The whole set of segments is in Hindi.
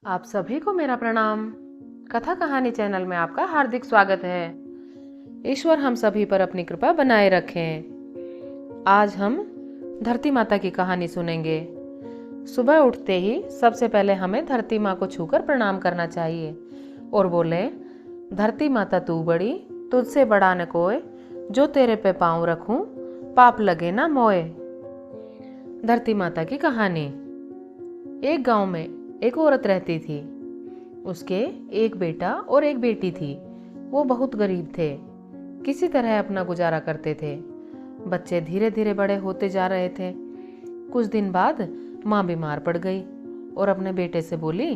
आप सभी को मेरा प्रणाम। कथा कहानी चैनल में आपका हार्दिक स्वागत है। ईश्वर हम सभी पर अपनी कृपा बनाए रखें। आज हम धरती माता की कहानी सुनेंगे। सुबह उठते ही सबसे पहले हमें धरती माँ को छूकर प्रणाम करना चाहिए और बोले, धरती माता तू बड़ी, तुझसे बड़ा न कोय, जो तेरे पे पाँव रखूं, पाप लगे ना मोए। धरती माता की कहानी। एक गांव में एक औरत रहती थी। उसके एक बेटा और एक बेटी थी। वो बहुत गरीब थे, किसी तरह अपना गुजारा करते थे। बच्चे धीरे धीरे बड़े होते जा रहे थे। कुछ दिन बाद माँ बीमार पड़ गई और अपने बेटे से बोली,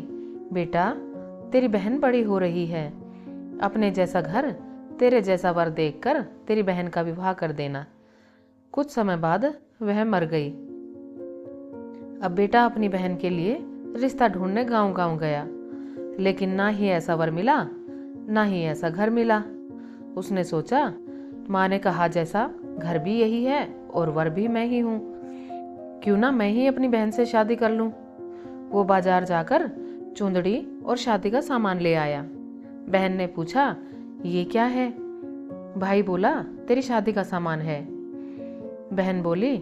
बेटा तेरी बहन बड़ी हो रही है, अपने जैसा घर, तेरे जैसा वर देखकर तेरी बहन का विवाह कर देना। कुछ समय बाद वह मर गई। अब बेटा अपनी बहन के लिए रिश्ता ढूंढने गांव गांव गया, लेकिन ना ही ऐसा वर मिला, ना ही ऐसा घर मिला। उसने सोचा, माँ ने कहा जैसा घर भी यही है और वर भी मैं ही हूँ, क्यों ना मैं ही अपनी बहन से शादी कर लूँ। वो बाजार जाकर चुंदड़ी और शादी का सामान ले आया। बहन ने पूछा, ये क्या है? भाई बोला, तेरी शादी का सामान है। बहन बोली,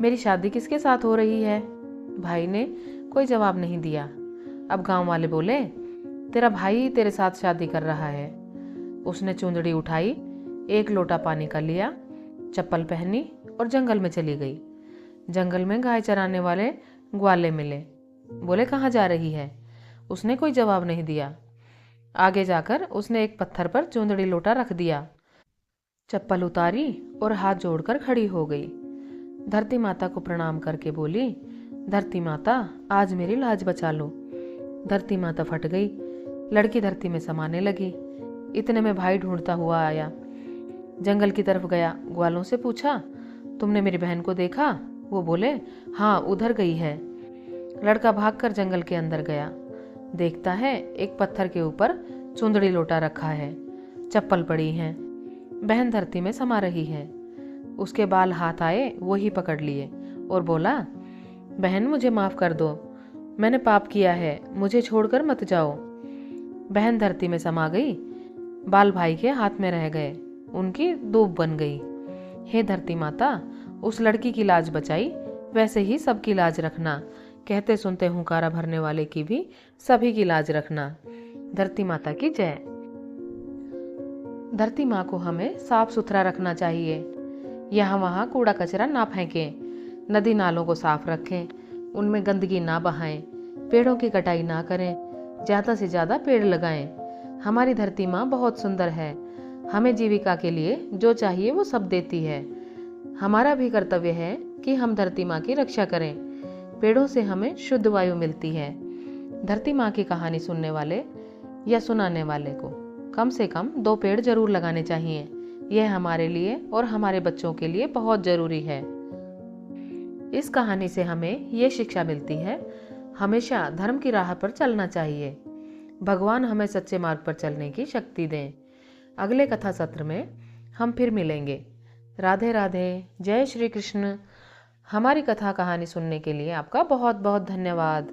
मेरी शादी किसके साथ हो रही है? भाई ने कोई जवाब नहीं दिया। अब गांव वाले बोले, तेरा भाई तेरे साथ शादी कर रहा है। उसने चुंदड़ी उठाई, एक लोटा पानी का लिया, चप्पल पहनी और जंगल में चली गई। जंगल में गाय चराने वाले ग्वाले मिले। बोले, कहाँ जा रही है? उसने कोई जवाब नहीं दिया। आगे जाकर उसने एक पत्थर पर चुंदड़ी लोटा रख दिया, चप्पल उतारी और हाथ जोड़कर खड़ी हो गई। धरती माता को प्रणाम करके बोली, धरती माता आज मेरी लाज बचा लो। धरती माता फट गई। लड़की धरती में समाने लगी। इतने में भाई ढूंढता हुआ आया। जंगल की तरफ गया, ग्वालों से पूछा, तुमने मेरी बहन को देखा? वो बोले, हाँ उधर गई है। लड़का भागकर जंगल के अंदर गया। देखता है एक पत्थर के ऊपर चुंदड़ी लोटा रखा है, चप्पल पड़ी है। बहन धरती में समा रही है। उसके बाल हाथ आए, वो ही पकड़ लिए और बोला, बहन मुझे माफ कर दो, मैंने पाप किया है, मुझे छोड़कर मत जाओ। बहन धरती में समा गई। बाल भाई के हाथ में रह गए, उनकी दूब बन गई। हे धरती माता, उस लड़की की लाज बचाई, वैसे ही सबकी लाज रखना। कहते सुनते हुंकारा भरने वाले की भी सभी की लाज रखना। धरती माता की जय। धरती माँ को हमें साफ सुथरा रखना चाहिए। यहाँ वहाँ कूड़ा कचरा ना फेंकें, नदी नालों को साफ रखें, उनमें गंदगी ना बहाएं, पेड़ों की कटाई ना करें, ज़्यादा से ज़्यादा पेड़ लगाएं। हमारी धरती माँ बहुत सुंदर है, हमें जीविका के लिए जो चाहिए वो सब देती है। हमारा भी कर्तव्य है कि हम धरती माँ की रक्षा करें। पेड़ों से हमें शुद्ध वायु मिलती है। धरती माँ की कहानी सुनने वाले या सुनाने वाले को कम से कम 2 पेड़ जरूर लगाने चाहिए। यह हमारे लिए और हमारे बच्चों के लिए बहुत जरूरी है। इस कहानी से हमें ये शिक्षा मिलती है, हमेशा धर्म की राह पर चलना चाहिए। भगवान हमें सच्चे मार्ग पर चलने की शक्ति दें। अगले कथा सत्र में हम फिर मिलेंगे। राधे राधे, जय श्री कृष्ण। हमारी कथा कहानी सुनने के लिए आपका बहुत बहुत धन्यवाद।